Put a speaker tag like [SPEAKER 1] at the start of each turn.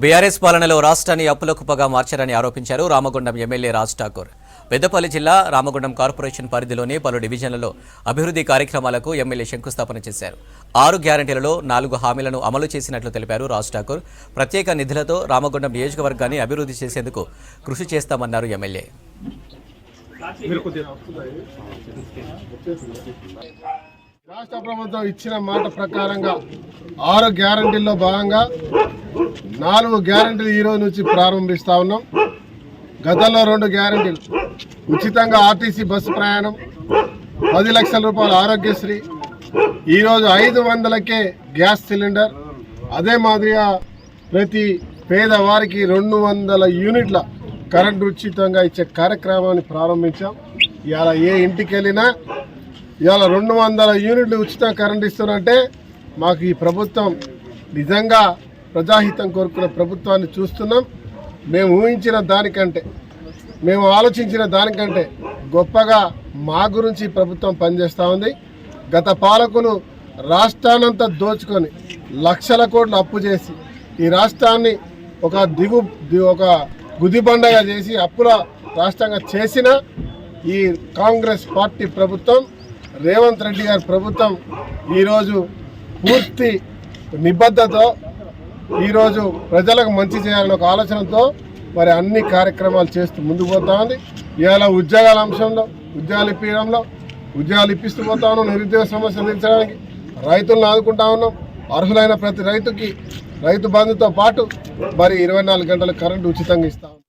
[SPEAKER 1] BRS పాలనలో రాష్ట్రాన్ని అప్పుల కుప్పగా మార్చారని ఆరోపించారు రామగుండం ఎమ్మెల్యే రాజ్ ఠాకూర్. పెద్దపల్లి జిల్లా రామగుండం కార్పొరేషన్ పరిధిలోని పలు డివిజన్లలో అభివృద్ధి కార్యక్రమాలకు ఎమ్మెల్యే శంకుస్థాపన చేశారు. 6 గ్యారంటీలలో 4 హామీలను అమలు చేసినట్లు తెలిపారు రాజ్ ఠాకూర్. ప్రత్యేక నిధులతో రామగుండం నియోజకవర్గాన్ని అభివృద్ధి చేసేందుకు కృషి చేస్తామన్నారు ఎమ్మెల్యే.
[SPEAKER 2] రాష్ట్ర ప్రభుత్వం ఇచ్చిన మాట ప్రకారంగా 6 గ్యారంటీల్లో భాగంగా 4 గ్యారంటీలు ఈ రోజు నుంచి ప్రారంభిస్తా ఉన్నాం. గతంలో 2 గ్యారంటీలు ఉచితంగా ఆర్టీసీ బస్సు ప్రయాణం, 10 లక్షల రూపాయల ఆరోగ్యశ్రీ, ఈరోజు 500కే గ్యాస్ సిలిండర్, అదే మాదిరిగా ప్రతి పేదవారికి 200 యూనిట్ల కరెంటు ఉచితంగా ఇచ్చే కార్యక్రమాన్ని ప్రారంభించాం. ఇవాళ ఏ ఇంటికి వెళ్ళినా ఇవాళ 200 యూనిట్లు ఉచిత కరెంట్ ఇస్తున్నంటే మాకు ఈ ప్రభుత్వం నిజంగా ప్రజాహితం కోరుకున్న ప్రభుత్వాన్ని చూస్తున్నాం. మేము ఊహించిన దానికంటే, మేము ఆలోచించిన దానికంటే గొప్పగా మా గురించి ప్రభుత్వం పనిచేస్తూ ఉంది. గత పాలకులు రాష్ట్రాన్నంతా దోచుకొని లక్షల కోట్లు అప్పు చేసి ఈ రాష్ట్రాన్ని ఒక గుదిబండగా చేసి అప్పుల రాష్ట్రంగా చేసిన ఈ కాంగ్రెస్ పార్టీ ప్రభుత్వం, రేవంత్ రెడ్డి గారి ప్రభుత్వం ఈరోజు పూర్తి నిబద్ధతతో ఈరోజు ప్రజలకు మంచి చేయాలని ఒక ఆలోచనతో మరి అన్ని కార్యక్రమాలు చేస్తూ ముందుకు పోతా ఉంది. ఇవాళ ఉద్యోగాల అంశంలో ఉద్యోగాలు ఇప్పిస్తూ పోతా ఉన్నాం. నిరుద్యోగ సమస్యలు తీర్చడానికి రైతులను ఆదుకుంటా ఉన్నాం. అర్హులైన ప్రతి రైతుకి రైతు బంధుతో పాటు మరి 24 గంటల కరెంటు ఉచితంగా ఇస్తాం.